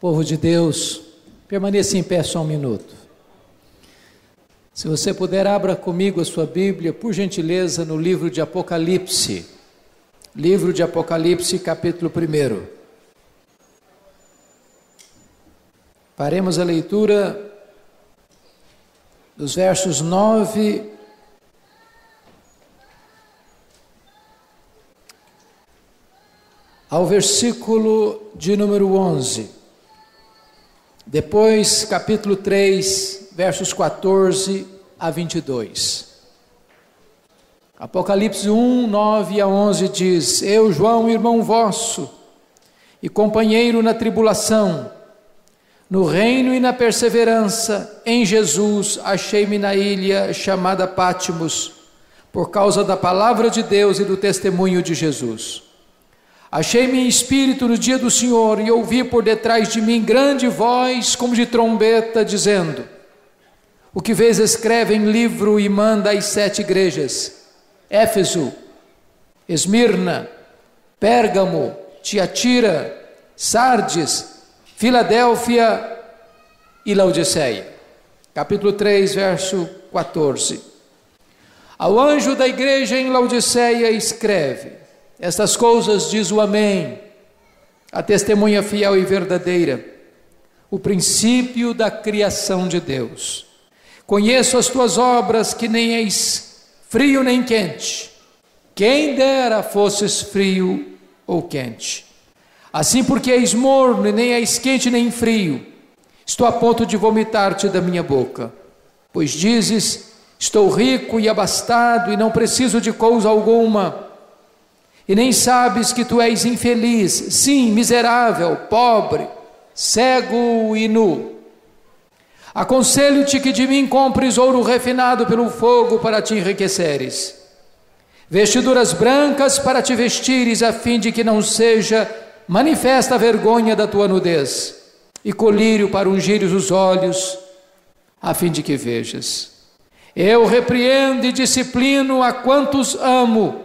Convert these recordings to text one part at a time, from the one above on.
Povo de Deus, permaneça em pé só um minuto. Se você puder, abra comigo a sua Bíblia, por gentileza, no livro de Apocalipse. Livro de Apocalipse, capítulo 1. Faremos a leitura dos versos 9 ao versículo de número 11. Depois, capítulo 3, versos 14 a 22. Apocalipse 1, 9 a 11 diz: Eu, João, irmão vosso, e companheiro na tribulação, no reino e na perseverança, em Jesus, achei-me na ilha chamada Patmos, por causa da palavra de Deus e do testemunho de Jesus. Achei-me em espírito no dia do Senhor, e ouvi por detrás de mim grande voz, como de trombeta, dizendo: O que vês escreve em livro e manda às 7 igrejas: Éfeso, Esmirna, Pérgamo, Tiatira, Sardes, Filadélfia e Laodiceia. Capítulo 3, verso 14. Ao anjo da igreja em Laodiceia escreve: Estas coisas diz o Amém, a testemunha fiel e verdadeira, o princípio da criação de Deus. Conheço as tuas obras, que nem és frio nem quente. Quem dera fosses frio ou quente. Assim, porque és morno e nem és quente nem frio, estou a ponto de vomitar-te da minha boca. Pois dizes: estou rico e abastado e não preciso de coisa alguma. E nem sabes que tu és infeliz, sim, miserável, pobre, cego e nu. Aconselho-te que de mim compres ouro refinado pelo fogo para te enriqueceres, vestiduras brancas para te vestires, a fim de que não seja manifesta a vergonha da tua nudez, e colírio para ungires os olhos, a fim de que vejas. Eu repreendo e disciplino a quantos amo.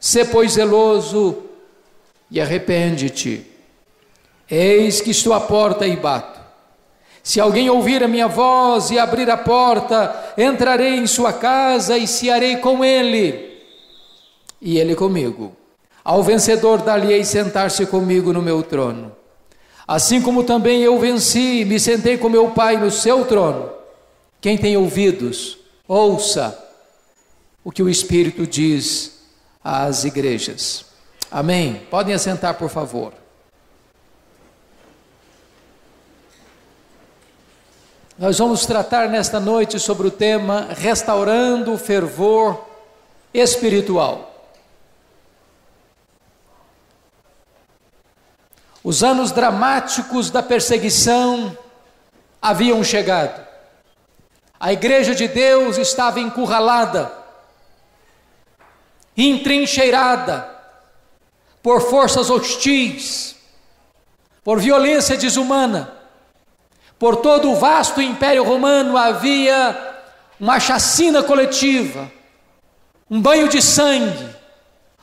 Sê, pois, zeloso e arrepende-te. Eis que estou à porta e bato. Se alguém ouvir a minha voz e abrir a porta, entrarei em sua casa e cearei com ele, e ele comigo. Ao vencedor dar-lhe-ei sentar-se comigo no meu trono. Assim como também eu venci e me sentei com meu Pai no seu trono. Quem tem ouvidos, ouça o que o Espírito diz às igrejas. Amém. Podem assentar, por favor. Nós vamos tratar nesta noite sobre o tema restaurando o fervor espiritual. Os anos dramáticos da perseguição haviam chegado. A igreja de Deus estava encurralada, entrincheirada por forças hostis, por violência desumana. Por todo o vasto Império Romano havia uma chacina coletiva, um banho de sangue,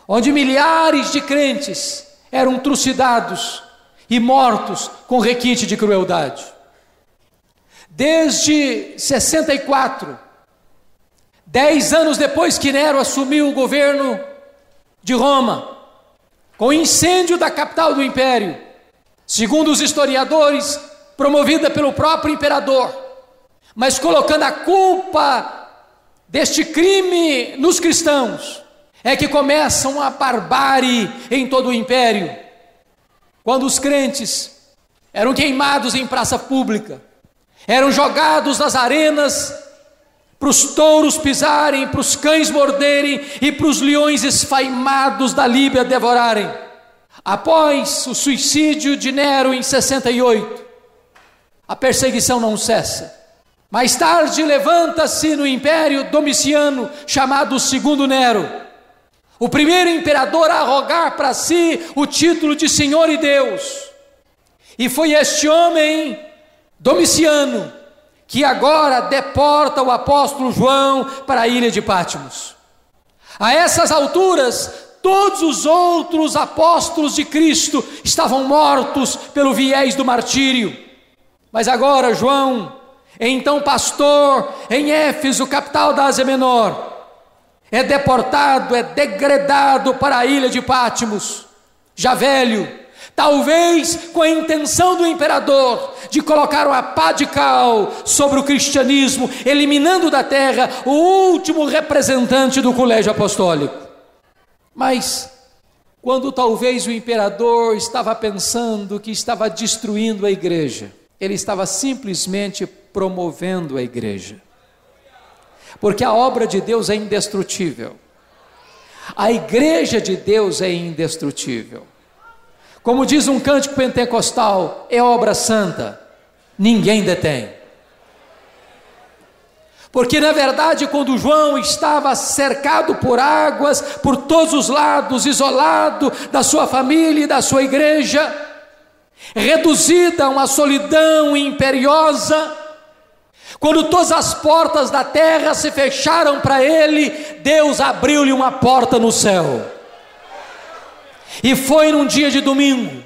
onde milhares de crentes eram trucidados e mortos com requinte de crueldade. Desde 64, 10 anos depois que Nero assumiu o governo de Roma, com o incêndio da capital do império, segundo os historiadores, promovida pelo próprio imperador, mas colocando a culpa deste crime nos cristãos, é que começam a barbárie em todo o império, quando os crentes eram queimados em praça pública, eram jogados nas arenas, para os touros pisarem, para os cães morderem e para os leões esfaimados da Líbia devorarem. Após o suicídio de Nero em 68, a perseguição não cessa. Mais tarde levanta-se no Império Domiciano, chamado Segundo Nero, o primeiro imperador a arrogar para si o título de Senhor e Deus. E foi este homem, Domiciano, que agora deporta o apóstolo João para a ilha de Patmos. A essas alturas, todos os outros apóstolos de Cristo estavam mortos pelo viés do martírio. Mas agora João, então pastor em Éfeso, capital da Ásia Menor, é deportado, é degradado para a ilha de Patmos, já velho, talvez com a intenção do imperador de colocar uma pá de cal sobre o cristianismo, eliminando da terra o último representante do colégio apostólico. Mas quando talvez o imperador estava pensando que estava destruindo a igreja, ele estava simplesmente promovendo a igreja, porque a obra de Deus é indestrutível, a igreja de Deus é indestrutível. Como diz um cântico pentecostal, é obra santa, ninguém detém. Porque na verdade, quando João estava cercado por águas, por todos os lados, isolado da sua família e da sua igreja, reduzida a uma solidão imperiosa, quando todas as portas da terra se fecharam para ele, Deus abriu-lhe uma porta no céu. E foi num dia de domingo,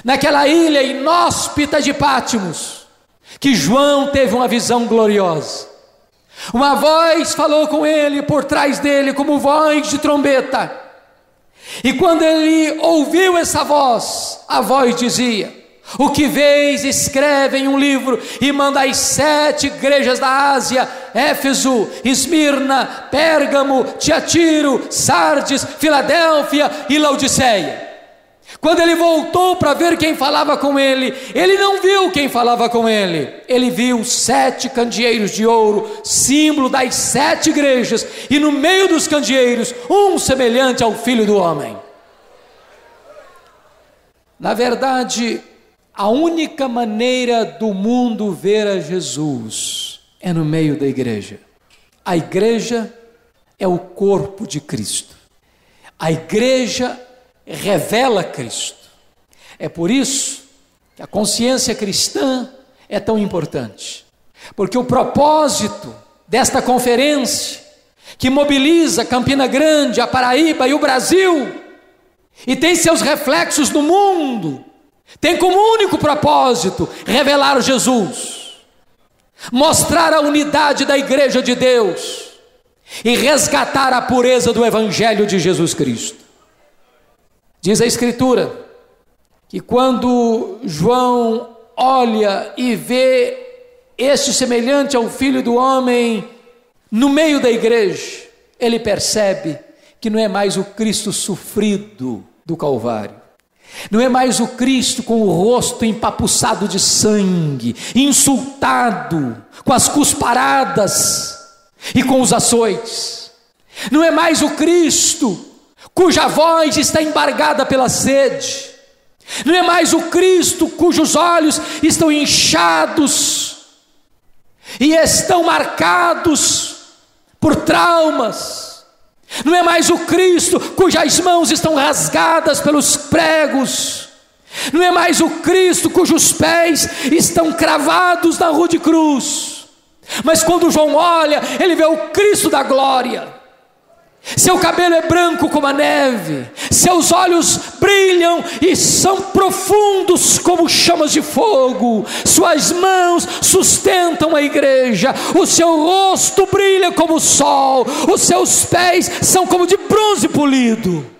naquela ilha inóspita de Patmos, que João teve uma visão gloriosa. Uma voz falou com ele por trás dele, como voz de trombeta. E quando ele ouviu essa voz, a voz dizia: o que vês, escreve em um livro e manda às 7 igrejas da Ásia: Éfeso, Esmirna, Pérgamo, Tiatiro, Sardes, Filadélfia e Laodiceia. Quando ele voltou para ver quem falava com ele, ele não viu quem falava com ele. Ele viu 7 candeeiros de ouro, símbolo das 7 igrejas, e no meio dos candeeiros, um semelhante ao Filho do Homem. Na verdade, a única maneira do mundo ver a Jesus é no meio da igreja. A igreja é o corpo de Cristo. A igreja revela Cristo. É por isso que a consciência cristã é tão importante. Porque o propósito desta conferência, que mobiliza Campina Grande, a Paraíba e o Brasil, e tem seus reflexos no mundo, tem como único propósito revelar Jesus, mostrar a unidade da igreja de Deus e resgatar a pureza do evangelho de Jesus Cristo. Diz a Escritura que quando João olha e vê este semelhante ao Filho do Homem no meio da igreja, ele percebe que não é mais o Cristo sofrido do Calvário, não é mais o Cristo com o rosto empapuçado de sangue, insultado, com as cusparadas e com os açoites. Não é mais o Cristo cuja voz está embargada pela sede. Não é mais o Cristo cujos olhos estão inchados e estão marcados por traumas. Não é mais o Cristo cujas mãos estão rasgadas pelos pregos. Não é mais o Cristo cujos pés estão cravados na rude cruz. Mas quando João olha, ele vê o Cristo da glória. Seu cabelo é branco como a neve, seus olhos brilham e são profundos como chamas de fogo, suas mãos sustentam a igreja, o seu rosto brilha como o sol, os seus pés são como de bronze polido.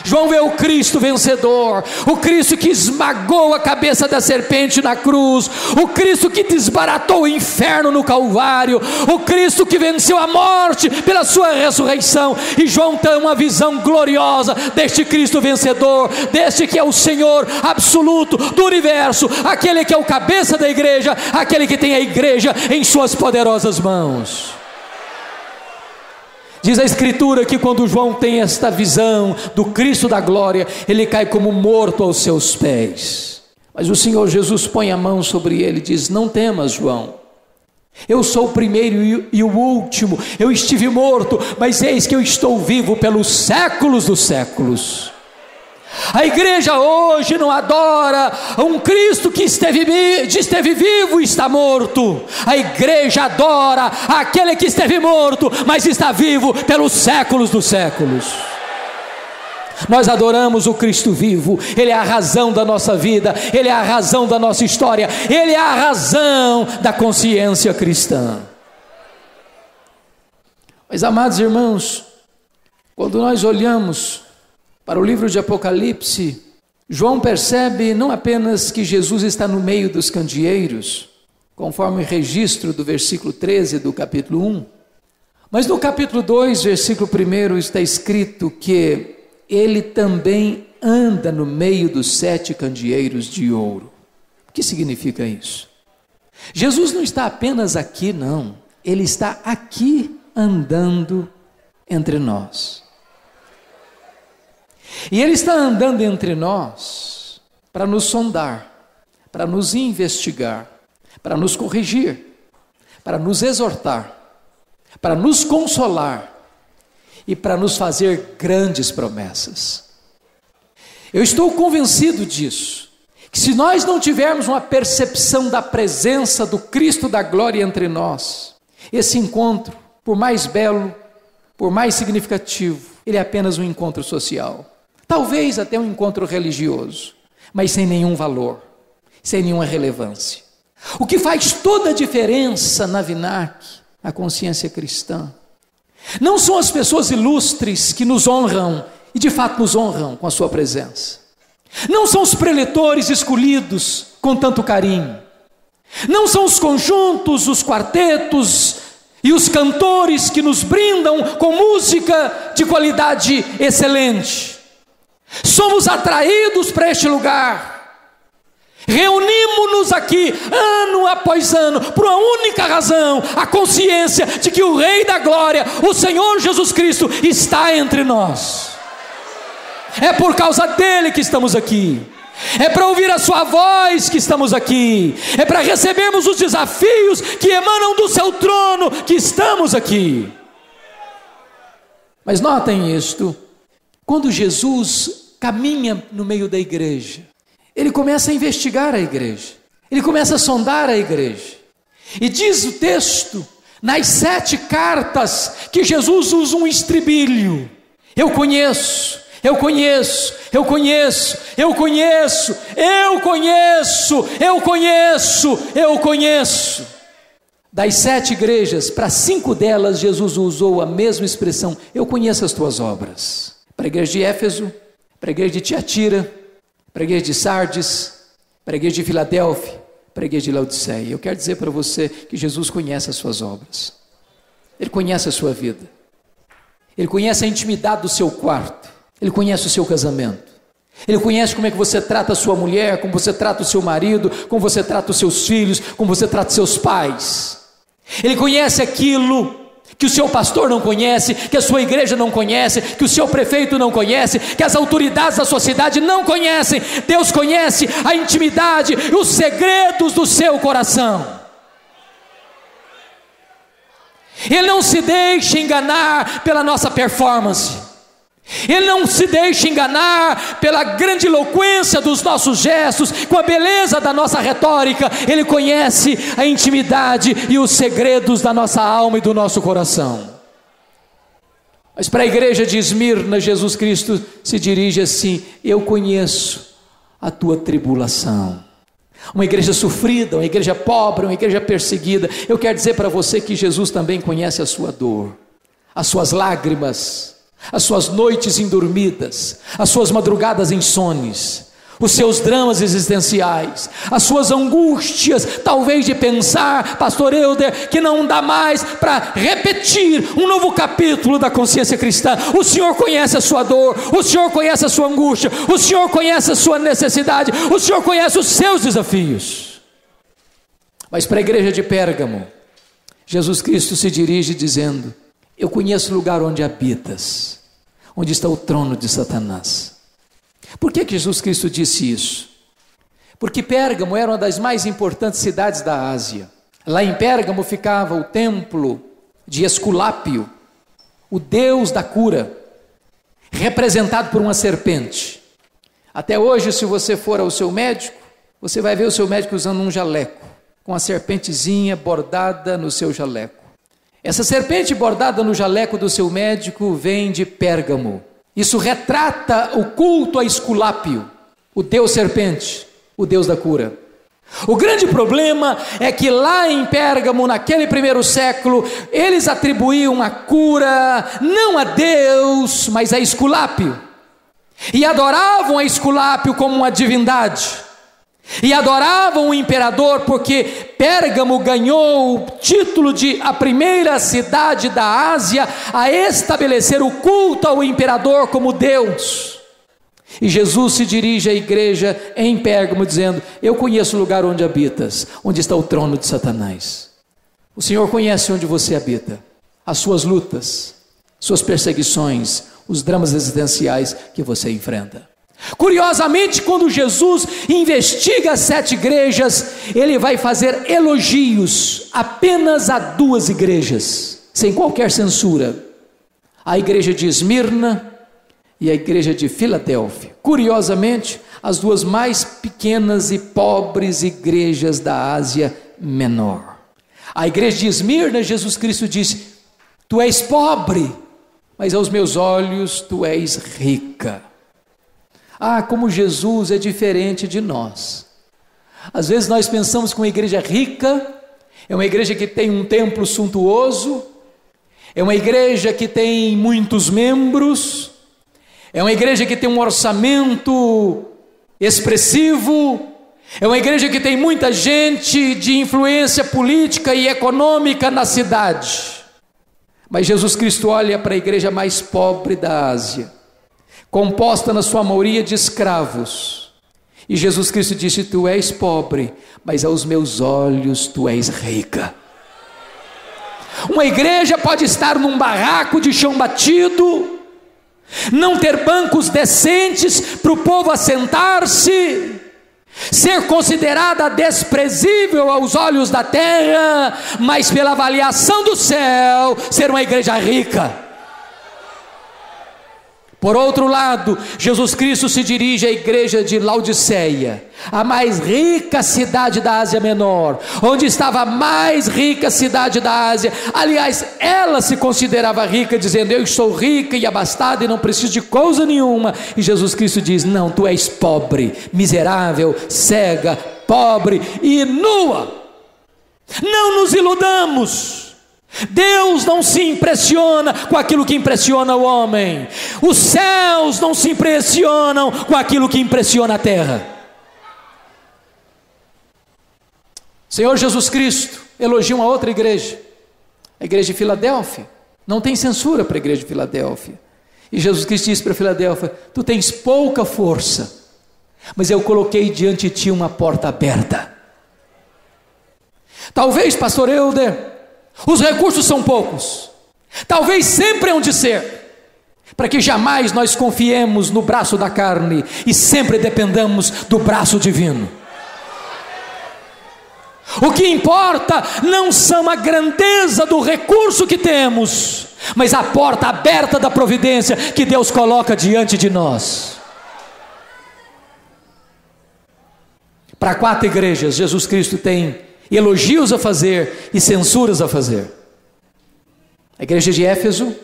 João vê o Cristo vencedor, o Cristo que esmagou a cabeça da serpente na cruz, o Cristo que desbaratou o inferno no Calvário, o Cristo que venceu a morte pela sua ressurreição. E João tem uma visão gloriosa deste Cristo vencedor, deste que é o Senhor absoluto do universo, aquele que é o cabeça da igreja, aquele que tem a igreja em suas poderosas mãos. Diz a Escritura que quando João tem esta visão do Cristo da glória, ele cai como morto aos seus pés. Mas o Senhor Jesus põe a mão sobre ele e diz: não temas, João, eu sou o primeiro e o último, eu estive morto, mas eis que eu estou vivo pelos séculos dos séculos. A igreja hoje não adora um Cristo que esteve vivo e está morto. A igreja adora aquele que esteve morto, mas está vivo pelos séculos dos séculos. Nós adoramos o Cristo vivo. Ele é a razão da nossa vida, Ele é a razão da nossa história, Ele é a razão da consciência cristã. Mas, amados irmãos, quando nós olhamos para o livro de Apocalipse, João percebe não apenas que Jesus está no meio dos candeeiros, conforme o registro do versículo 13 do capítulo 1, mas no capítulo 2, versículo 1, está escrito que ele também anda no meio dos 7 candeeiros de ouro. O que significa isso? Jesus não está apenas aqui, não. Ele está aqui andando entre nós. E Ele está andando entre nós para nos sondar, para nos investigar, para nos corrigir, para nos exortar, para nos consolar e para nos fazer grandes promessas. Eu estou convencido disso, que se nós não tivermos uma percepção da presença do Cristo da glória entre nós, esse encontro, por mais belo, por mais significativo, ele é apenas um encontro social. Talvez até um encontro religioso, mas sem nenhum valor, sem nenhuma relevância. O que faz toda a diferença na VINAC, a consciência cristã, não são as pessoas ilustres que nos honram, e de fato nos honram com a sua presença. Não são os preletores escolhidos com tanto carinho. Não são os conjuntos, os quartetos e os cantores que nos brindam com música de qualidade excelente. Somos atraídos para este lugar, reunimos-nos aqui ano após ano por uma única razão: a consciência de que o Rei da Glória, o Senhor Jesus Cristo, está entre nós. É por causa dele que estamos aqui, é para ouvir a sua voz que estamos aqui, é para recebermos os desafios que emanam do seu trono que estamos aqui. Mas notem isto: quando Jesus caminha no meio da igreja, ele começa a investigar a igreja, ele começa a sondar a igreja, e diz o texto, nas 7 cartas, que Jesus usa um estribilho: eu conheço, eu conheço, eu conheço, eu conheço, eu conheço, eu conheço, eu conheço. Das 7 igrejas, para 5 delas Jesus usou a mesma expressão: eu conheço as tuas obras. Para a igreja de Éfeso, para a igreja de Tiatira, para a igreja de Sardes, para a igreja de Filadélfia, para a igreja de Laodiceia. Eu quero dizer para você que Jesus conhece as suas obras, Ele conhece a sua vida, Ele conhece a intimidade do seu quarto, Ele conhece o seu casamento, Ele conhece como é que você trata a sua mulher, como você trata o seu marido, como você trata os seus filhos, como você trata os seus pais. Ele conhece aquilo que o seu pastor não conhece, que a sua igreja não conhece, que o seu prefeito não conhece, que as autoridades da sua cidade não conhecem. Deus conhece a intimidade e os segredos do seu coração. Ele não se deixa enganar pela nossa performance, Ele não se deixa enganar pela grandiloquência dos nossos gestos, com a beleza da nossa retórica. Ele conhece a intimidade e os segredos da nossa alma e do nosso coração. Mas para a igreja de Esmirna, Jesus Cristo se dirige assim: eu conheço a tua tribulação. Uma igreja sofrida, uma igreja pobre, uma igreja perseguida. Eu quero dizer para você que Jesus também conhece a sua dor, as suas lágrimas, as suas noites indormidas, as suas madrugadas insones, os seus dramas existenciais, as suas angústias, talvez de pensar, pastor Helder, que não dá mais para repetir um novo capítulo da consciência cristã. O Senhor conhece a sua dor, o Senhor conhece a sua angústia, o Senhor conhece a sua necessidade, o Senhor conhece os seus desafios. Mas para a igreja de Pérgamo, Jesus Cristo se dirige dizendo: eu conheço o lugar onde habitas, onde está o trono de Satanás. Por que Jesus Cristo disse isso? Porque Pérgamo era uma das mais importantes cidades da Ásia. Lá em Pérgamo ficava o templo de Esculápio, o deus da cura, representado por uma serpente. Até hoje, se você for ao seu médico, você vai ver o seu médico usando um jaleco, com a serpentezinha bordada no seu jaleco. Essa serpente bordada no jaleco do seu médico vem de Pérgamo. Isso retrata o culto a Esculápio, o deus serpente, o deus da cura. O grande problema é que lá em Pérgamo, naquele primeiro século, eles atribuíam a cura não a Deus, mas a Esculápio. E adoravam a Esculápio como uma divindade. E adoravam o imperador porque Pérgamo ganhou o título de a primeira cidade da Ásia a estabelecer o culto ao imperador como Deus. E Jesus se dirige à igreja em Pérgamo dizendo: eu conheço o lugar onde habitas, onde está o trono de Satanás. O Senhor conhece onde você habita, as suas lutas, suas perseguições, os dramas existenciais que você enfrenta. Curiosamente, quando Jesus investiga as 7 igrejas, ele vai fazer elogios apenas a 2 igrejas, sem qualquer censura: a igreja de Esmirna e a igreja de Filadélfia. Curiosamente, as 2 mais pequenas e pobres igrejas da Ásia Menor. A igreja de Esmirna, Jesus Cristo disse: tu és pobre, mas aos meus olhos tu és rica. Ah, como Jesus é diferente de nós. Às vezes nós pensamos que uma igreja rica é uma igreja que tem um templo suntuoso, é uma igreja que tem muitos membros, é uma igreja que tem um orçamento expressivo, é uma igreja que tem muita gente de influência política e econômica na cidade. Mas Jesus Cristo olha para a igreja mais pobre da Ásia, composta na sua maioria de escravos, e Jesus Cristo disse: tu és pobre, mas aos meus olhos tu és rica. Uma igreja pode estar num barraco de chão batido, não ter bancos decentes para o povo assentar-se, ser considerada desprezível aos olhos da terra, mas pela avaliação do céu, ser uma igreja rica. Por outro lado, Jesus Cristo se dirige à igreja de Laodiceia, a mais rica cidade da Ásia Menor, onde estava a mais rica cidade da Ásia. Aliás, ela se considerava rica, dizendo: eu sou rica e abastada e não preciso de coisa nenhuma. E Jesus Cristo diz: não, tu és pobre, miserável, cega, pobre e nua. Não nos iludamos. Deus não se impressiona com aquilo que impressiona o homem. Os céus não se impressionam com aquilo que impressiona a terra. Senhor Jesus Cristo elogia uma outra igreja, a igreja de Filadélfia. Não tem censura para a igreja de Filadélfia. E Jesus Cristo diz para Filadélfia: tu tens pouca força, mas eu coloquei diante de ti uma porta aberta. Talvez, pastor Helder, os recursos são poucos, talvez sempre hão de ser, para que jamais nós confiemos no braço da carne e sempre dependamos do braço divino. O que importa não são a grandeza do recurso que temos, mas a porta aberta da providência que Deus coloca diante de nós. Para 4 igrejas, Jesus Cristo tem elogios a fazer e censuras a fazer: a igreja de Éfeso,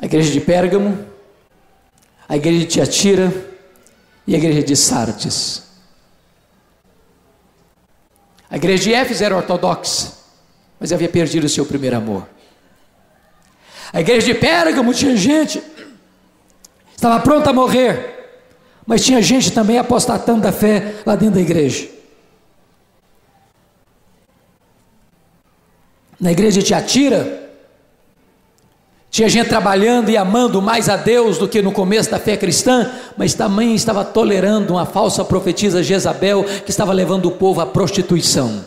a igreja de Pérgamo, a igreja de Tiatira e a igreja de Sardes. A igreja de Éfeso era ortodoxa, mas havia perdido o seu primeiro amor. A igreja de Pérgamo tinha gente, estava pronta a morrer, mas tinha gente também apostatando da fé lá dentro da igreja. Na igreja de Tiatira, tinha gente trabalhando e amando mais a Deus do que no começo da fé cristã, mas também estava tolerando uma falsa profetisa Jezabel, que estava levando o povo à prostituição.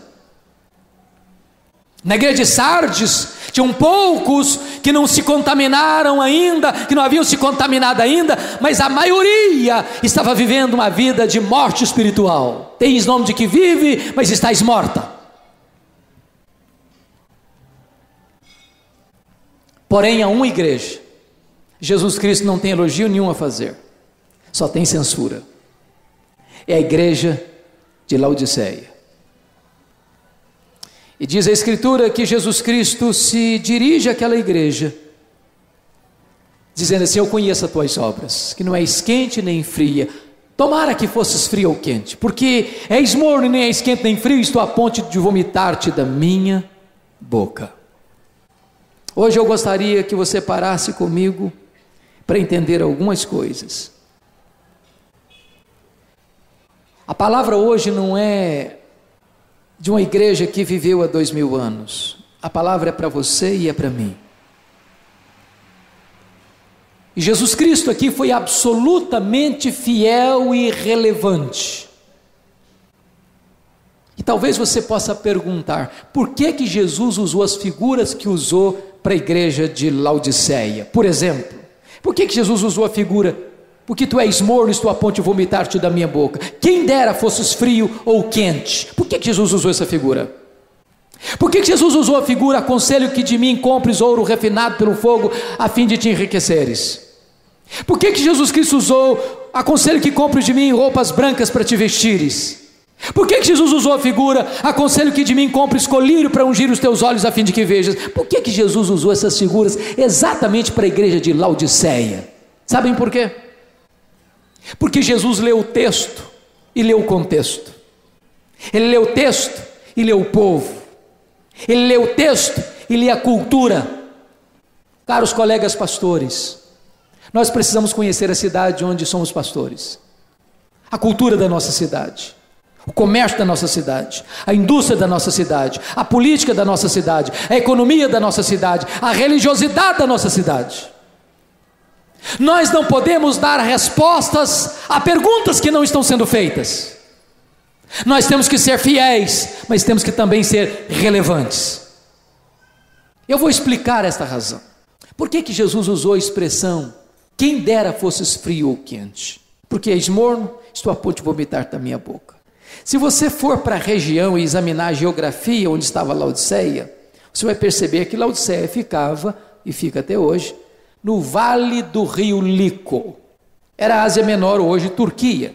Na igreja de Sardes, tinham poucos que não se contaminaram ainda, que não haviam se contaminado ainda, mas a maioria estava vivendo uma vida de morte espiritual. Tens nome de que vive, mas estás morta. Porém, há uma igreja, Jesus Cristo não tem elogio nenhum a fazer, só tem censura. É a igreja de Laodiceia. E diz a Escritura que Jesus Cristo se dirige àquela igreja, dizendo assim: eu conheço as tuas obras, que não és quente nem fria. Tomara que fosses frio ou quente, porque és morno, nem és quente nem frio, estou a ponto de vomitar-te da minha boca. Hoje eu gostaria que você parasse comigo para entender algumas coisas. A palavra hoje não é de uma igreja que viveu há 2000 anos. A palavra é para você e é para mim. E Jesus Cristo aqui foi absolutamente fiel e relevante. E talvez você possa perguntar: por que Jesus usou as figuras que usou para a igreja de Laodiceia? Por exemplo, por que Jesus usou a figura: porque tu és morno, estou a ponto de vomitar-te da minha boca? Quem dera fosses frio ou quente. Por que Jesus usou essa figura? Por que Jesus usou a figura: aconselho que de mim compres ouro refinado pelo fogo, a fim de te enriqueceres? Por que Jesus Cristo usou: aconselho que compres de mim roupas brancas para te vestires? Por que Jesus usou a figura: aconselho que de mim compres colírio para ungir os teus olhos, a fim de que vejas? Por que Jesus usou essas figuras exatamente para a igreja de Laodiceia? Sabem por quê? Porque Jesus leu o texto e leu o contexto. Ele leu o texto e leu o povo. Ele leu o texto e leu a cultura. Caros colegas pastores, nós precisamos conhecer a cidade onde somos pastores, a cultura da nossa cidade, o comércio da nossa cidade, a indústria da nossa cidade, a política da nossa cidade, a economia da nossa cidade, a religiosidade da nossa cidade. Nós não podemos dar respostas a perguntas que não estão sendo feitas. Nós temos que ser fiéis, mas temos que também ser relevantes. Eu vou explicar esta razão. Por que Jesus usou a expressão: quem dera fosses frio ou quente? Porque és morno, estou a ponto de vomitar da minha boca. Se você for para a região e examinar a geografia onde estava Laodiceia, você vai perceber que Laodiceia ficava, e fica até hoje, no vale do rio Lico. Era a Ásia Menor, hoje Turquia.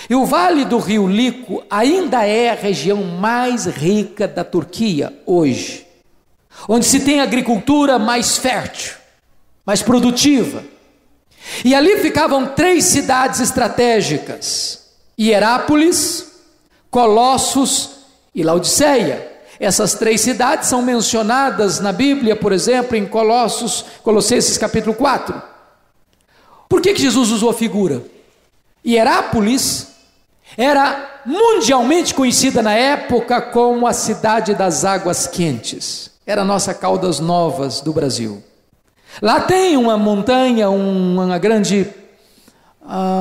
E o vale do rio Lico ainda é a região mais rica da Turquia hoje, onde se tem agricultura mais fértil, mais produtiva. E ali ficavam 3 cidades estratégicas: Hierápolis, Colossos e Laodiceia. Essas 3 cidades são mencionadas na Bíblia, por exemplo, em Colossenses capítulo 4. Por que Jesus usou a figura? Hierápolis era mundialmente conhecida na época como a cidade das águas quentes. Era a nossa Caldas Novas do Brasil. Lá tem uma montanha, uma grande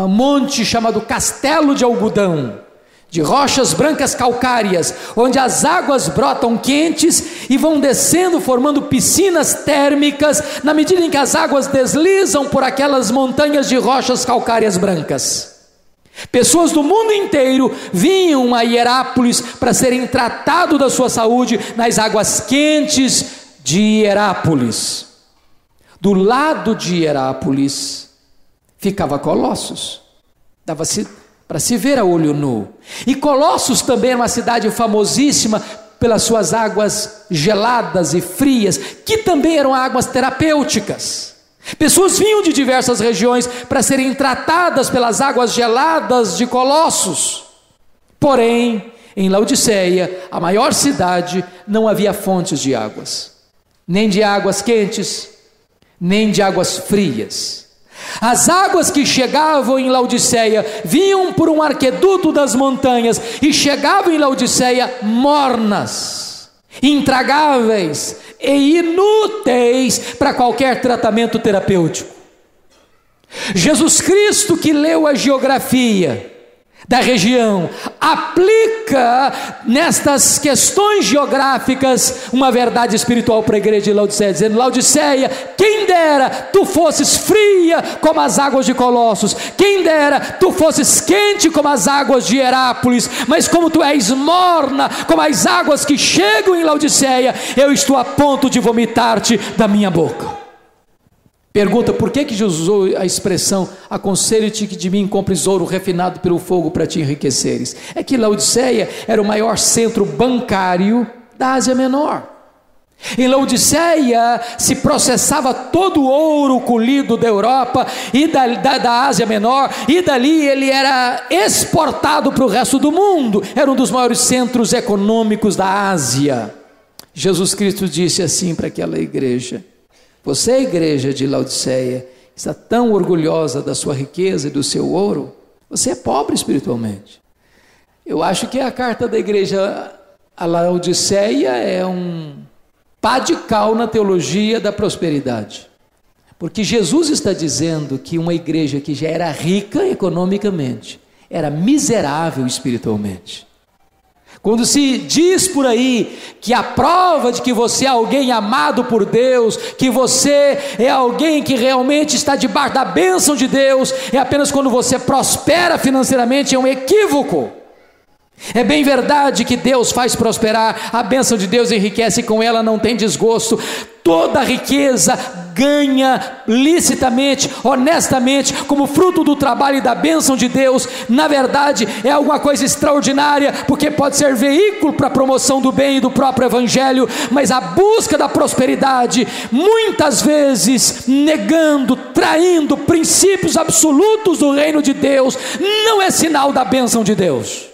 monte chamado Castelo de Algodão, de rochas brancas calcárias, onde as águas brotam quentes e vão descendo, formando piscinas térmicas, na medida em que as águas deslizam por aquelas montanhas de rochas calcárias brancas. Pessoas do mundo inteiro vinham a Hierápolis para serem tratados da sua saúde nas águas quentes de Hierápolis. Do lado de Hierápolis ficava Colossos, dava-se para se ver a olho nu. E Colossos também era uma cidade famosíssima pelas suas águas geladas e frias, que também eram águas terapêuticas. Pessoas vinham de diversas regiões para serem tratadas pelas águas geladas de Colossos. Porém, em Laodiceia, a maior cidade, não havia fontes de águas, nem de águas quentes, nem de águas frias. As águas que chegavam em Laodiceia vinham por um arqueduto das montanhas e chegavam em Laodiceia mornas, intragáveis e inúteis para qualquer tratamento terapêutico. Jesus Cristo, que leu a geografia da região, aplica nestas questões geográficas uma verdade espiritual para a igreja de Laodiceia, dizendo: Laodiceia, quem dera tu fosses fria como as águas de Colossos, quem dera tu fosses quente como as águas de Hierápolis, mas como tu és morna como as águas que chegam em Laodiceia, eu estou a ponto de vomitar-te da minha boca. Pergunta, por que Jesus usou a expressão, aconselho-te que de mim compres ouro refinado pelo fogo para te enriqueceres? É que Laodiceia era o maior centro bancário da Ásia Menor. Em Laodiceia se processava todo o ouro colhido da Europa e da Ásia Menor, e dali ele era exportado para o resto do mundo. Era um dos maiores centros econômicos da Ásia. Jesus Cristo disse assim para aquela igreja: você, igreja de Laodiceia, está tão orgulhosa da sua riqueza e do seu ouro, você é pobre espiritualmente. Eu acho que a carta da igreja a Laodiceia é um pá de cal na teologia da prosperidade, porque Jesus está dizendo que uma igreja que já era rica economicamente, era miserável espiritualmente. Quando se diz por aí que a prova de que você é alguém amado por Deus, que você é alguém que realmente está debaixo da bênção de Deus, é apenas quando você prospera financeiramente, é um equívoco. É bem verdade que Deus faz prosperar, a bênção de Deus enriquece, e com ela não tem desgosto. Toda riqueza ganha licitamente, honestamente, como fruto do trabalho e da bênção de Deus. Na verdade é alguma coisa extraordinária, porque pode ser veículo para a promoção do bem e do próprio evangelho. Mas a busca da prosperidade, muitas vezes negando, traindo princípios absolutos do reino de Deus, não é sinal da bênção de Deus.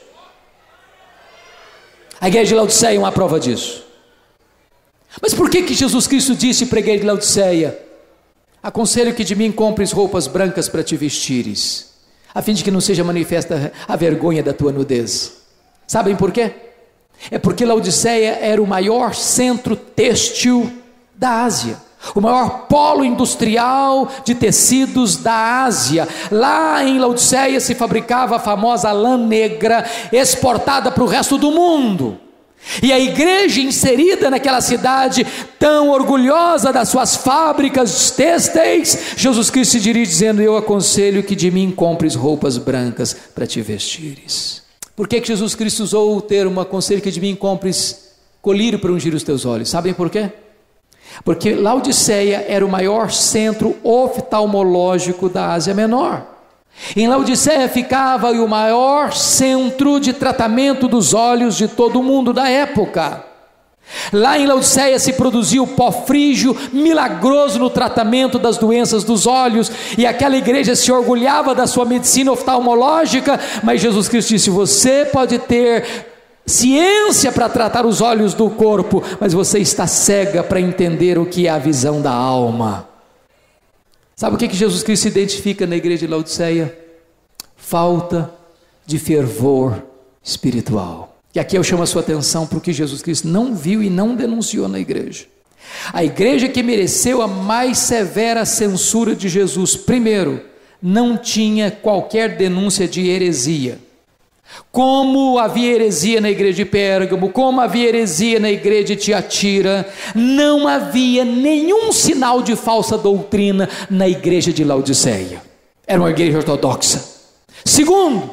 A igreja de Laodiceia é uma prova disso. Mas por que Jesus Cristo disse para a igreja de Laodiceia: aconselho que de mim compres roupas brancas para te vestires, a fim de que não seja manifesta a vergonha da tua nudez? Sabem por quê? É porque Laodiceia era o maior centro têxtil da Ásia, o maior polo industrial de tecidos da Ásia. Lá em Laodiceia se fabricava a famosa lã negra, exportada para o resto do mundo. E a igreja inserida naquela cidade, tão orgulhosa das suas fábricas têxteis, Jesus Cristo se dirige dizendo: eu aconselho que de mim compres roupas brancas para te vestires. Por que Jesus Cristo usou o termo aconselho que de mim compres colírio para ungir os teus olhos? Sabem por quê? Porque Laodiceia era o maior centro oftalmológico da Ásia Menor. Em Laodiceia ficava o maior centro de tratamento dos olhos de todo o mundo da época. Lá em Laodiceia se produzia o pó frígio milagroso no tratamento das doenças dos olhos, e aquela igreja se orgulhava da sua medicina oftalmológica. Mas Jesus Cristo disse: você pode ter ciência para tratar os olhos do corpo, mas você está cega para entender o que é a visão da alma. Sabe o que Jesus Cristo identifica na igreja de Laodiceia? Falta de fervor espiritual. E aqui eu chamo a sua atenção para o que Jesus Cristo não viu e não denunciou na igreja. A igreja que mereceu a mais severa censura de Jesus, primeiro, não tinha qualquer denúncia de heresia. Como havia heresia na igreja de Pérgamo, como havia heresia na igreja de Tiatira, não havia nenhum sinal de falsa doutrina na igreja de Laodiceia. Era uma igreja ortodoxa. Segundo,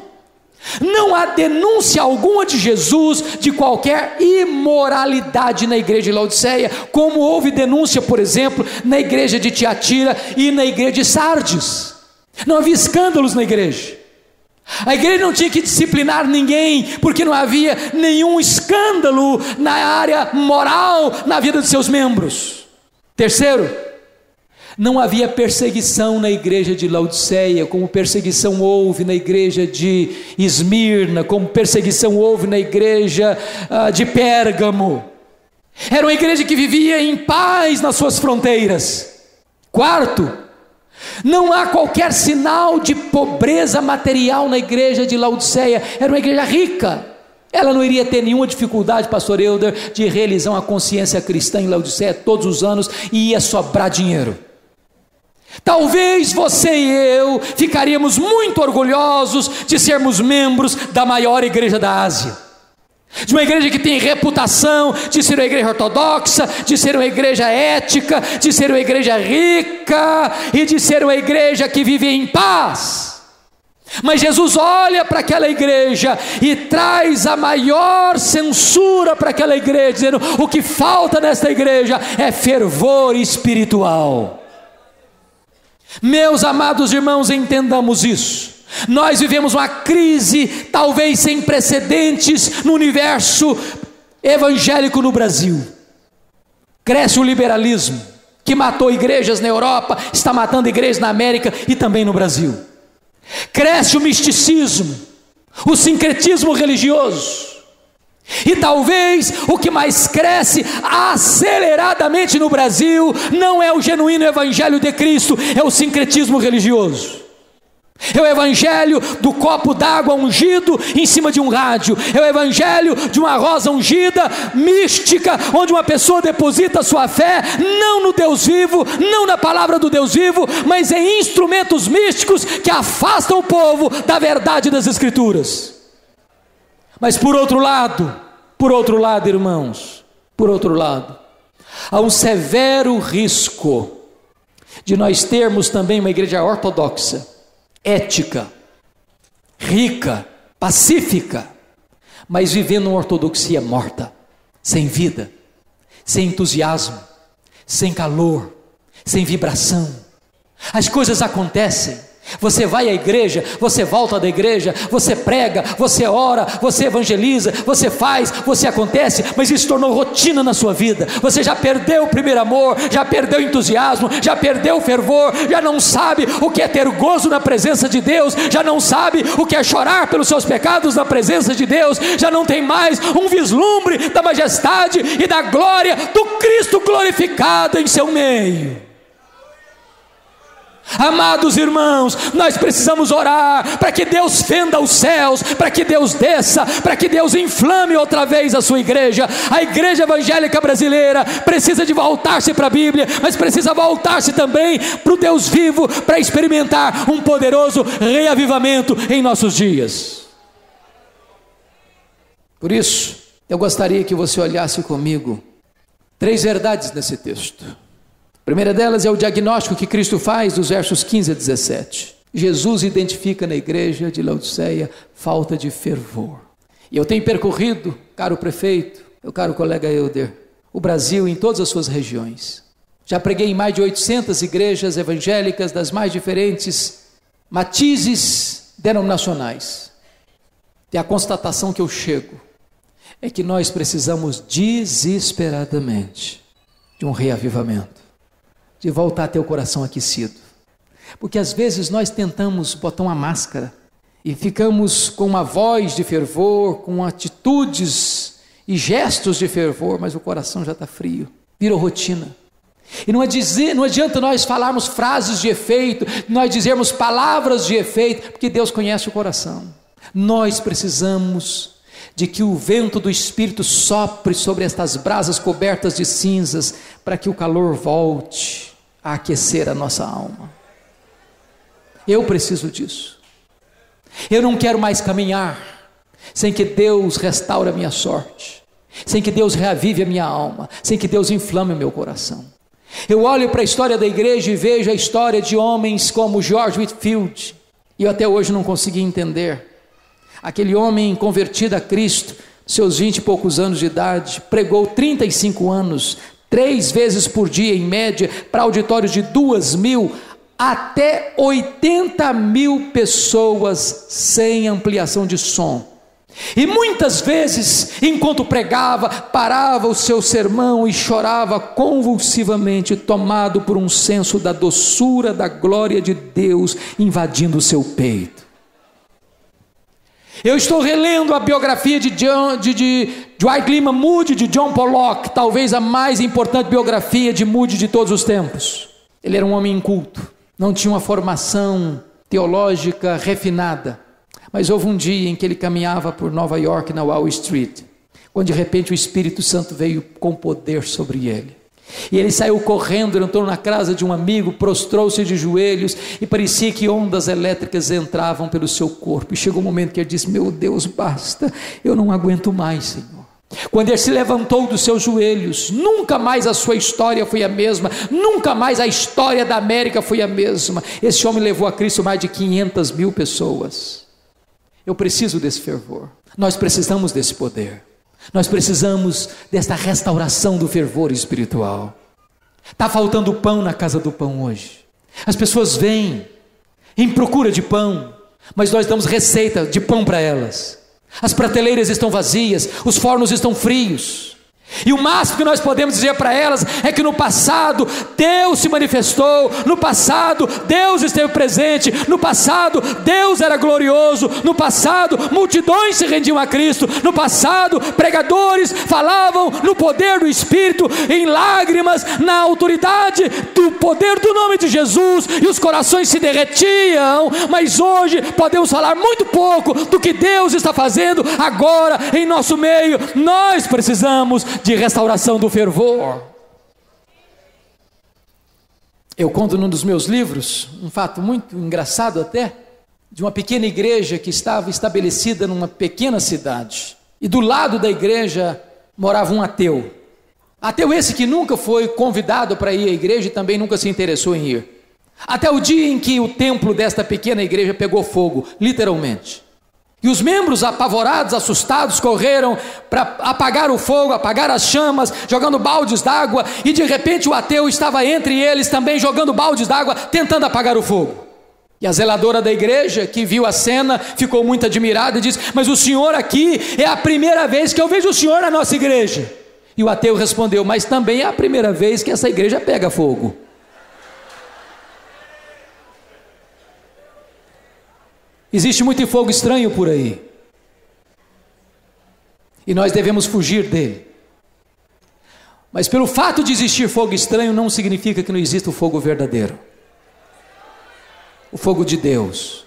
não há denúncia alguma de Jesus de qualquer imoralidade na igreja de Laodiceia, como houve denúncia, por exemplo, na igreja de Tiatira e na igreja de Sardes. Não havia escândalos na igreja. A igreja não tinha que disciplinar ninguém, porque não havia nenhum escândalo na área moral na vida de seus membros. Terceiro, não havia perseguição na igreja de Laodiceia, como perseguição houve na igreja de Esmirna, como perseguição houve na igreja de Pérgamo. Era uma igreja que vivia em paz nas suas fronteiras. Quarto, não há qualquer sinal de pobreza material na igreja de Laodiceia. Era uma igreja rica. Ela não iria ter nenhuma dificuldade, pastor Helder, de realizar uma consciência cristã em Laodiceia todos os anos, e ia sobrar dinheiro. Talvez você e eu ficaríamos muito orgulhosos de sermos membros da maior igreja da Ásia, de uma igreja que tem reputação de ser uma igreja ortodoxa, de ser uma igreja ética, de ser uma igreja rica e de ser uma igreja que vive em paz. Mas Jesus olha para aquela igreja e traz a maior censura para aquela igreja, dizendo: o que falta nesta igreja é fervor espiritual. Meus amados irmãos, entendamos isso. Nós vivemos uma crise talvez sem precedentes no universo evangélico no Brasil. Cresce o liberalismo, que matou igrejas na Europa, está matando igrejas na América e também no Brasil. Cresce o misticismo, o sincretismo religioso. E talvez o que mais cresce aceleradamente no Brasil não é o genuíno evangelho de Cristo, é o sincretismo religioso. É o evangelho do copo d'água ungido em cima de um rádio. É o evangelho de uma rosa ungida, mística, onde uma pessoa deposita sua fé, não no Deus vivo, não na palavra do Deus vivo, mas em instrumentos místicos que afastam o povo da verdade das Escrituras. Mas por outro lado, irmãos, por outro lado, há um severo risco de nós termos também uma igreja ortodoxa, ética, rica, pacífica, mas vivendo uma ortodoxia morta, sem vida, sem entusiasmo, sem calor, sem vibração. As coisas acontecem, você vai à igreja, você volta da igreja, você prega, você ora, você evangeliza, você faz, você acontece, mas isso tornou rotina na sua vida. Você já perdeu o primeiro amor, já perdeu o entusiasmo, já perdeu o fervor, já não sabe o que é ter gozo na presença de Deus, já não sabe o que é chorar pelos seus pecados na presença de Deus, já não tem mais um vislumbre da majestade e da glória do Cristo glorificado em seu meio. Amados irmãos, nós precisamos orar para que Deus fenda os céus, para que Deus desça, para que Deus inflame outra vez a sua igreja. A igreja evangélica brasileira precisa de voltar-se para a Bíblia, mas precisa voltar-se também para o Deus vivo, para experimentar um poderoso reavivamento em nossos dias. Por isso, eu gostaria que você olhasse comigo 3 verdades nesse texto. A primeira delas é o diagnóstico que Cristo faz dos versos 15 a 17. Jesus identifica na igreja de Laodiceia falta de fervor. E eu tenho percorrido, caro prefeito, meu caro colega Elder, o Brasil em todas as suas regiões. Já preguei em mais de 800 igrejas evangélicas das mais diferentes matizes denominacionais. E a constatação que eu chego é que nós precisamos desesperadamente de um reavivamento, de voltar a ter o coração aquecido, porque às vezes nós tentamos botar uma máscara e ficamos com uma voz de fervor, com atitudes e gestos de fervor, mas o coração já está frio, virou rotina. E não adianta nós falarmos frases de efeito, nós dizermos palavras de efeito, porque Deus conhece o coração. Nós precisamos de que o vento do Espírito sopre sobre estas brasas cobertas de cinzas, para que o calor volte a aquecer a nossa alma. Eu preciso disso. Eu não quero mais caminhar sem que Deus restaure a minha sorte, sem que Deus reavive a minha alma, sem que Deus inflame o meu coração. Eu olho para a história da igreja e vejo a história de homens como George Whitefield, e eu até hoje não consegui entender. Aquele homem convertido a Cristo, seus 20 e poucos anos de idade, pregou 35 anos, 3 vezes por dia em média, para auditórios de 2.000 até 80.000 pessoas, sem ampliação de som. E muitas vezes, enquanto pregava, parava o seu sermão e chorava convulsivamente, tomado por um senso da doçura, da glória de Deus invadindo o seu peito. Eu estou relendo a biografia de Dwight Lyman Moody, de John Pollock, talvez a mais importante biografia de Moody de todos os tempos. Ele era um homem inculto, não tinha uma formação teológica refinada, mas houve um dia em que ele caminhava por Nova York, na Wall Street, quando de repente o Espírito Santo veio com poder sobre ele. E ele saiu correndo, entrou na casa de um amigo, prostrou-se de joelhos e parecia que ondas elétricas entravam pelo seu corpo. E chegou um momento que ele disse: meu Deus, basta, eu não aguento mais, Senhor. Quando ele se levantou dos seus joelhos, nunca mais a sua história foi a mesma, nunca mais a história da América foi a mesma. Esse homem levou a Cristo mais de 500.000 pessoas. Eu preciso desse fervor, nós precisamos desse poder. Nós precisamos desta restauração do fervor espiritual. Está faltando pão na casa do pão hoje. As pessoas vêm em procura de pão, mas nós damos receita de pão para elas. As prateleiras estão vazias, os fornos estão frios. E o máximo que nós podemos dizer para elas é que no passado Deus se manifestou, no passado Deus esteve presente, no passado Deus era glorioso, no passado multidões se rendiam a Cristo, no passado pregadores falavam no poder do Espírito, em lágrimas, na autoridade do poder do nome de Jesus, e os corações se derretiam. Mas hoje podemos falar muito pouco do que Deus está fazendo agora em nosso meio. Nós precisamos de restauração do fervor. Eu conto num dos meus livros um fato muito engraçado até, de uma pequena igreja que estava estabelecida numa pequena cidade, e do lado da igreja morava um ateu. Ateu esse que nunca foi convidado para ir à igreja e também nunca se interessou em ir, até o dia em que o templo desta pequena igreja pegou fogo, literalmente. E os membros apavorados, assustados, correram para apagar o fogo, apagar as chamas, jogando baldes d'água, e de repente o ateu estava entre eles também, jogando baldes d'água, tentando apagar o fogo. E a zeladora da igreja, que viu a cena, ficou muito admirada e disse: mas o senhor aqui é a primeira vez que eu vejo o senhor na nossa igreja. E o ateu respondeu: mas também é a primeira vez que essa igreja pega fogo. Existe muito fogo estranho por aí, e nós devemos fugir dele. Mas pelo fato de existir fogo estranho, não significa que não exista o fogo verdadeiro, o fogo de Deus,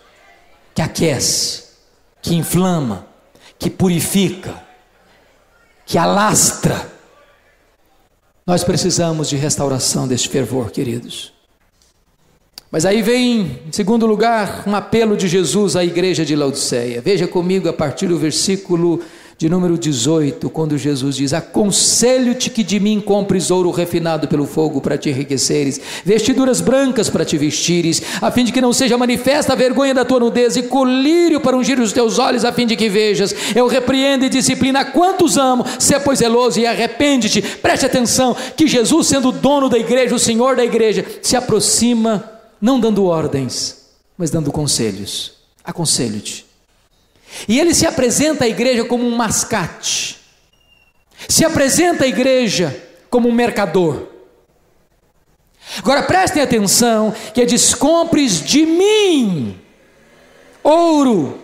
que aquece, que inflama, que purifica, que alastra. Nós precisamos de restauração deste fervor, queridos. Mas aí vem, em segundo lugar, um apelo de Jesus à igreja de Laodiceia. Veja comigo a partir do versículo de número 18, quando Jesus diz: aconselho-te que de mim compres ouro refinado pelo fogo para te enriqueceres, vestiduras brancas para te vestires, a fim de que não seja manifesta a vergonha da tua nudez, e colírio para ungir os teus olhos, a fim de que vejas. Eu repreendo e disciplino a quantos amo, sê pois zeloso e arrepende-te. Preste atenção que Jesus, sendo o dono da igreja, o Senhor da igreja, se aproxima não dando ordens, mas dando conselhos. Aconselho-te. E ele se apresenta à igreja como um mascate, se apresenta à igreja como um mercador. Agora prestem atenção, que ele diz: compres de mim ouro,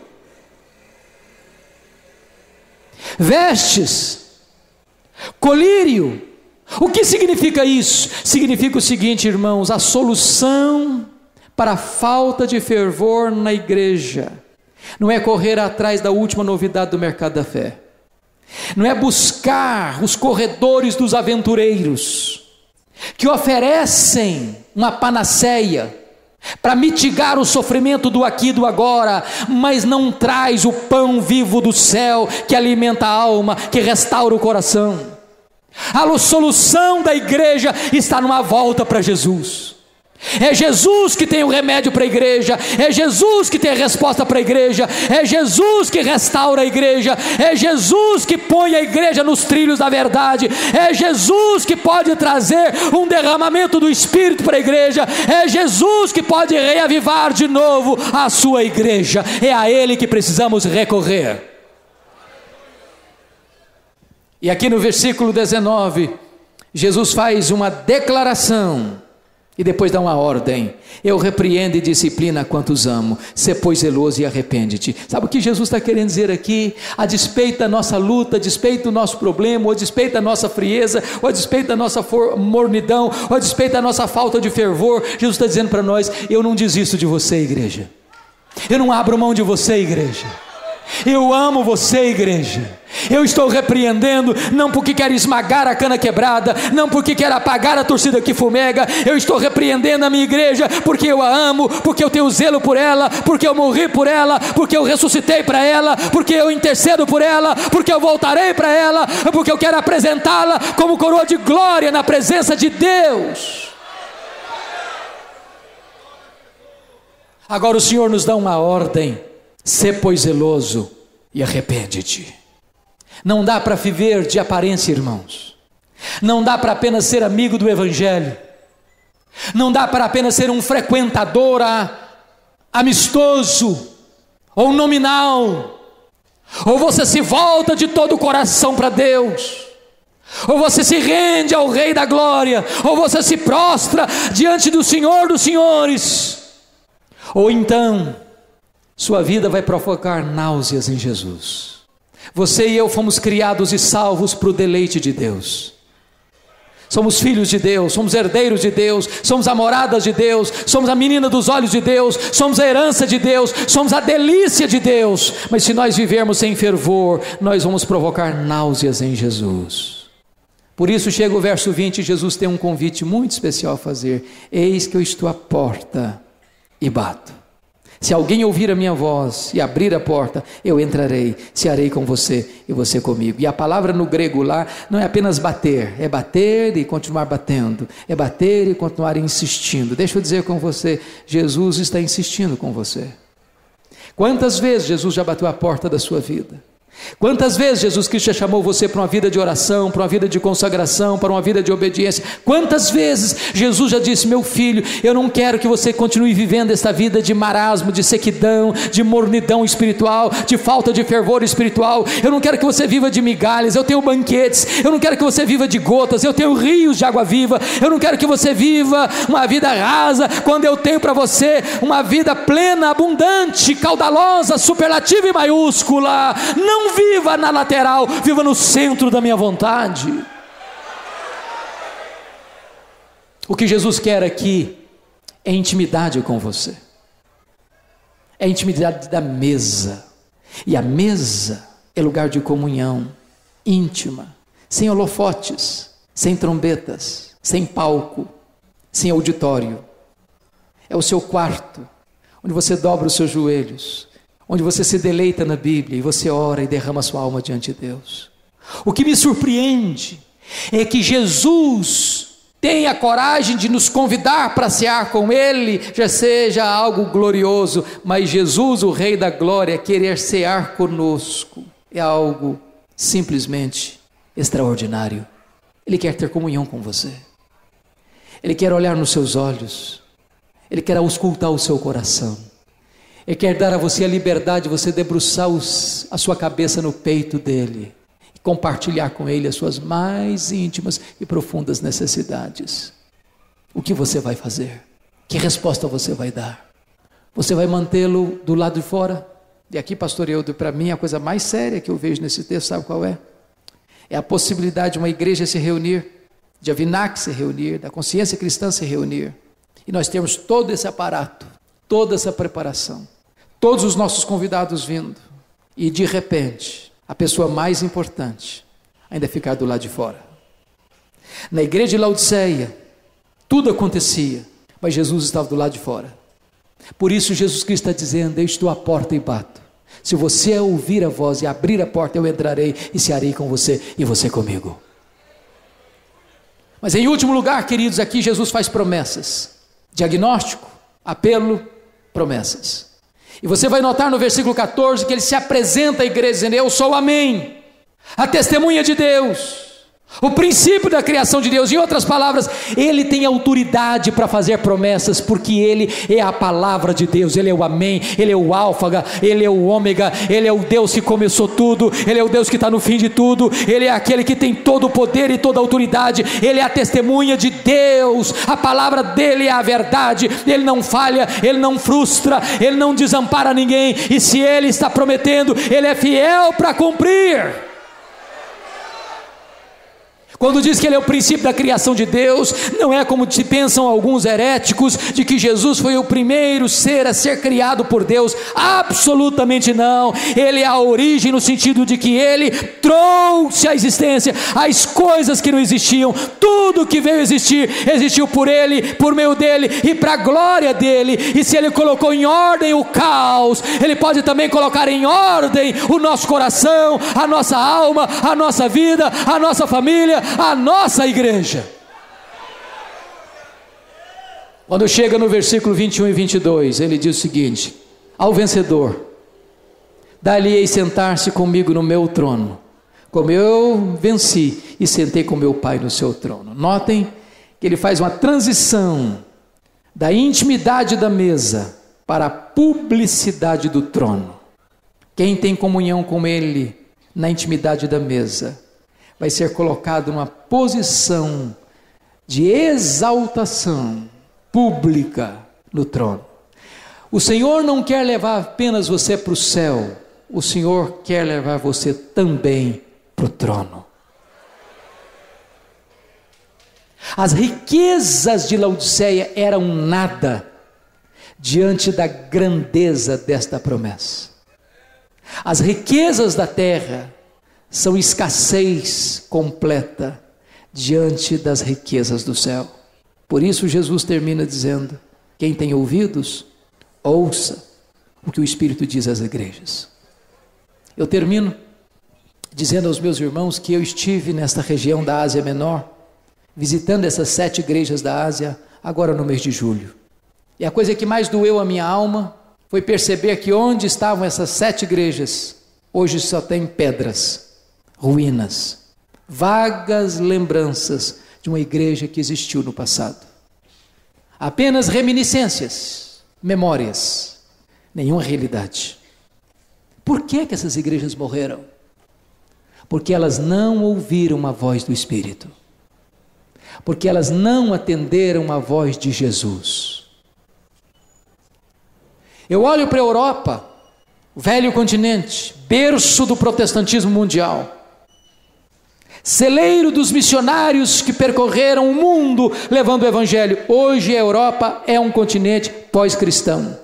vestes, colírio. O que significa isso? Significa o seguinte, irmãos: a solução para a falta de fervor na igreja não é correr atrás da última novidade do mercado da fé, não é buscar os corredores dos aventureiros que oferecem uma panaceia para mitigar o sofrimento do aqui e do agora, mas não traz o pão vivo do céu que alimenta a alma, que restaura o coração. A solução da igreja está numa volta para Jesus. É Jesus que tem o remédio para a igreja, é Jesus que tem a resposta para a igreja, é Jesus que restaura a igreja, é Jesus que põe a igreja nos trilhos da verdade, é Jesus que pode trazer um derramamento do Espírito para a igreja, é Jesus que pode reavivar de novo a sua igreja. É a Ele que precisamos recorrer. E aqui no versículo 19, Jesus faz uma declaração e depois dá uma ordem: eu repreendo e disciplino a quantos amo, sê pois zeloso e arrepende-te. Sabe o que Jesus está querendo dizer aqui? A despeito da nossa luta, a despeito do nosso problema, ou a despeito da nossa frieza, ou a despeito da nossa mornidão, ou a despeito da nossa falta de fervor, Jesus está dizendo para nós: eu não desisto de você, igreja, eu não abro mão de você, igreja, eu amo você, igreja. Eu estou repreendendo, não porque quero esmagar a cana quebrada, não porque quero apagar a torcida que fumega. Eu estou repreendendo a minha igreja porque eu a amo, porque eu tenho zelo por ela, porque eu morri por ela, porque eu ressuscitei para ela, porque eu intercedo por ela, porque eu voltarei para ela, porque eu quero apresentá-la como coroa de glória na presença de Deus. Agora o Senhor nos dá uma ordem: sê pois zeloso e arrepende-te. Não dá para viver de aparência, irmãos. Não dá para apenas ser amigo do Evangelho. Não dá para apenas ser um frequentador amistoso ou nominal. Ou você se volta de todo o coração para Deus, ou você se rende ao Rei da Glória, ou você se prostra diante do Senhor dos Senhores, ou então sua vida vai provocar náuseas em Jesus. Você e eu fomos criados e salvos para o deleite de Deus. Somos filhos de Deus, somos herdeiros de Deus, somos a morada de Deus, somos a menina dos olhos de Deus, somos a herança de Deus, somos a delícia de Deus. Mas se nós vivermos sem fervor, nós vamos provocar náuseas em Jesus. Por isso chega o verso 20, Jesus tem um convite muito especial a fazer: eis que eu estou à porta e bato. Se alguém ouvir a minha voz e abrir a porta, eu entrarei, cearei com você e você comigo. E a palavra no grego lá não é apenas bater, é bater e continuar batendo, é bater e continuar insistindo. Deixa eu dizer com você, Jesus está insistindo com você. Quantas vezes Jesus já bateu a porta da sua vida? Quantas vezes Jesus Cristo já chamou você para uma vida de oração, para uma vida de consagração, para uma vida de obediência? Quantas vezes Jesus já disse: meu filho, eu não quero que você continue vivendo esta vida de marasmo, de sequidão, de mornidão espiritual, de falta de fervor espiritual. Eu não quero que você viva de migalhas, eu tenho banquetes. Eu não quero que você viva de gotas, eu tenho rios de água viva. Eu não quero que você viva uma vida rasa, quando eu tenho para você uma vida plena, abundante, caudalosa, superlativa e maiúscula. Não viva na lateral, viva no centro da minha vontade. O que Jesus quer aqui é intimidade com você, é intimidade da mesa, e a mesa é lugar de comunhão íntima, sem holofotes, sem trombetas, sem palco, sem auditório. É o seu quarto, onde você dobra os seus joelhos, onde você se deleita na Bíblia e você ora e derrama sua alma diante de Deus. O que me surpreende é que Jesus tem a coragem de nos convidar para cear com Ele, já seja algo glorioso, mas Jesus, o Rei da Glória, querer cear conosco é algo simplesmente extraordinário. Ele quer ter comunhão com você, Ele quer olhar nos seus olhos, Ele quer auscultar o seu coração. Ele quer dar a você a liberdade de você debruçar a sua cabeça no peito dele e compartilhar com ele as suas mais íntimas e profundas necessidades. O que você vai fazer? Que resposta você vai dar? Você vai mantê-lo do lado de fora? E aqui, pastor Eudo, para mim a coisa mais séria que eu vejo nesse texto, sabe qual é? É a possibilidade de uma igreja se reunir, de a Vinac se reunir, da consciência cristã se reunir, e nós temos todo esse aparato, toda essa preparação, todos os nossos convidados vindo, e de repente, a pessoa mais importante ainda ficar do lado de fora. Na igreja de Laodiceia, tudo acontecia, mas Jesus estava do lado de fora. Por isso Jesus Cristo está dizendo: eu estou à porta e bato. Se você ouvir a voz e abrir a porta, eu entrarei e cearei com você e você comigo. Mas em último lugar, queridos, aqui Jesus faz promessas. Diagnóstico, apelo, promessas. E você vai notar no versículo 14 que ele se apresenta à igreja dizendo: eu sou o Amém, a testemunha de Deus, o princípio da criação de Deus. Em outras palavras, ele tem autoridade para fazer promessas, porque ele é a palavra de Deus. Ele é o Amém, ele é o Alfa, ele é o Ômega, ele é o Deus que começou tudo, ele é o Deus que está no fim de tudo, ele é aquele que tem todo o poder e toda a autoridade, ele é a testemunha de Deus, a palavra dele é a verdade, ele não falha, ele não frustra, ele não desampara ninguém, e se ele está prometendo, ele é fiel para cumprir. Quando diz que ele é o princípio da criação de Deus, não é como se pensam alguns heréticos, de que Jesus foi o primeiro ser a ser criado por Deus. Absolutamente não. Ele é a origem no sentido de que ele trouxe à existência as coisas que não existiam. Tudo que veio existir, existiu por ele, por meio dele e para a glória dele. E se ele colocou em ordem o caos, ele pode também colocar em ordem o nosso coração, a nossa alma, a nossa vida, a nossa família, a nossa igreja. Quando chega no versículo 21 e 22, ele diz o seguinte: ao vencedor dar-lhe-ei sentar-se comigo no meu trono, como eu venci e sentei com meu Pai no seu trono. Notem que ele faz uma transição da intimidade da mesa para a publicidade do trono. Quem tem comunhão com Ele na intimidade da mesa vai ser colocado numa posição de exaltação pública no trono. O Senhor não quer levar apenas você para o céu, o Senhor quer levar você também para o trono. As riquezas de Laodiceia eram nada diante da grandeza desta promessa. As riquezas da terra são escassez completa diante das riquezas do céu. Por isso Jesus termina dizendo: quem tem ouvidos, ouça o que o Espírito diz às igrejas. Eu termino dizendo aos meus irmãos que eu estive nesta região da Ásia Menor, visitando essas 7 igrejas da Ásia, agora no mês de julho. E a coisa que mais doeu a minha alma foi perceber que onde estavam essas 7 igrejas, hoje só tem pedras, ruínas, vagas lembranças de uma igreja que existiu no passado. Apenas reminiscências, memórias, nenhuma realidade. Por que essas igrejas morreram? Porque elas não ouviram a voz do Espírito. Porque elas não atenderam a voz de Jesus. Eu olho para a Europa, o velho continente, berço do protestantismo mundial, celeiro dos missionários que percorreram o mundo levando o evangelho. Hoje a Europa é um continente pós-cristão.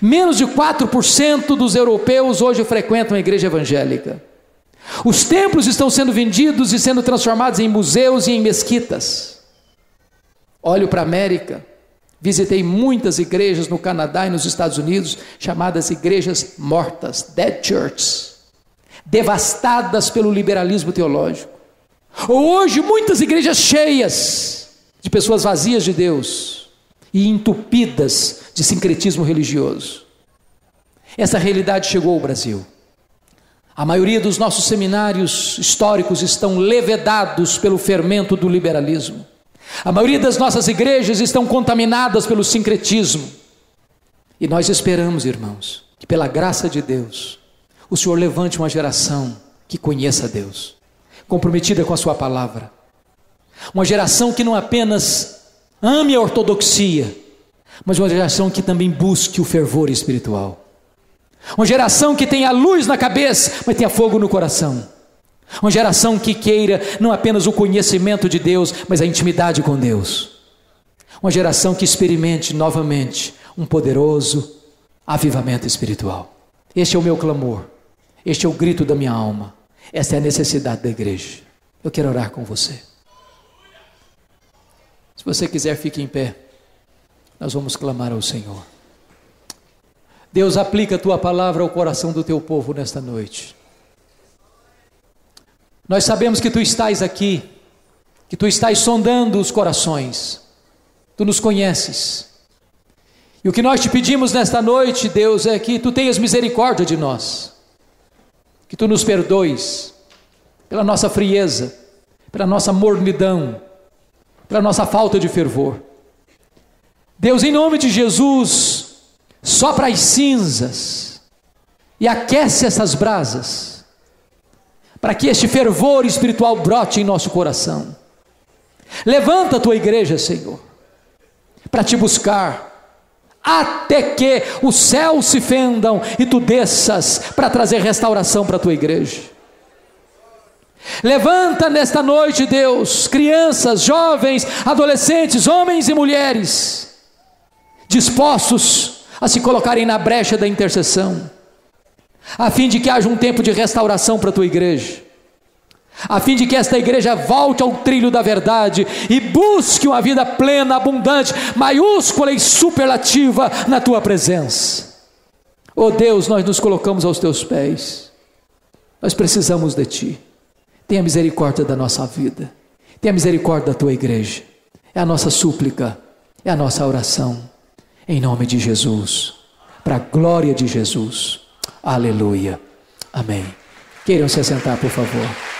Menos de 4% dos europeus hoje frequentam a igreja evangélica. Os templos estão sendo vendidos e sendo transformados em museus e em mesquitas. Olho para a América, visitei muitas igrejas no Canadá e nos Estados Unidos, chamadas igrejas mortas, dead churches, devastadas pelo liberalismo teológico. Hoje muitas igrejas cheias de pessoas vazias de Deus e entupidas de sincretismo religioso. Essa realidade chegou ao Brasil. A maioria dos nossos seminários históricos estão levedados pelo fermento do liberalismo. A maioria das nossas igrejas estão contaminadas pelo sincretismo. E nós esperamos, irmãos, que pela graça de Deus, o Senhor levante uma geração que conheça Deus, comprometida com a sua palavra. Uma geração que não apenas ame a ortodoxia, mas uma geração que também busque o fervor espiritual. Uma geração que tenha luz na cabeça, mas tenha fogo no coração. Uma geração que queira não apenas o conhecimento de Deus, mas a intimidade com Deus. Uma geração que experimente novamente um poderoso avivamento espiritual. Este é o meu clamor, este é o grito da minha alma, esta é a necessidade da igreja. Eu quero orar com você. Se você quiser, fique em pé. Nós vamos clamar ao Senhor. Deus, aplica a tua palavra ao coração do teu povo nesta noite. Nós sabemos que tu estás aqui, que tu estás sondando os corações, tu nos conheces. E o que nós te pedimos nesta noite, Deus, é que tu tenhas misericórdia de nós, que tu nos perdoes pela nossa frieza, pela nossa mornidão, pela nossa falta de fervor. Deus, em nome de Jesus, sopra as cinzas e aquece essas brasas, para que este fervor espiritual brote em nosso coração. Levanta a tua igreja, Senhor, para te buscar, até que os céus se fendam e tu desças para trazer restauração para a tua igreja. Levanta nesta noite, Deus, crianças, jovens, adolescentes, homens e mulheres, dispostos a se colocarem na brecha da intercessão, a fim de que haja um tempo de restauração para a tua igreja, a fim de que esta igreja volte ao trilho da verdade e busque uma vida plena, abundante, maiúscula e superlativa na tua presença. Oh Deus, nós nos colocamos aos teus pés, nós precisamos de ti. Tenha misericórdia da nossa vida, tenha misericórdia da tua igreja, é a nossa súplica, é a nossa oração, em nome de Jesus, para a glória de Jesus. Aleluia. Amém. Queiram se assentar, por favor.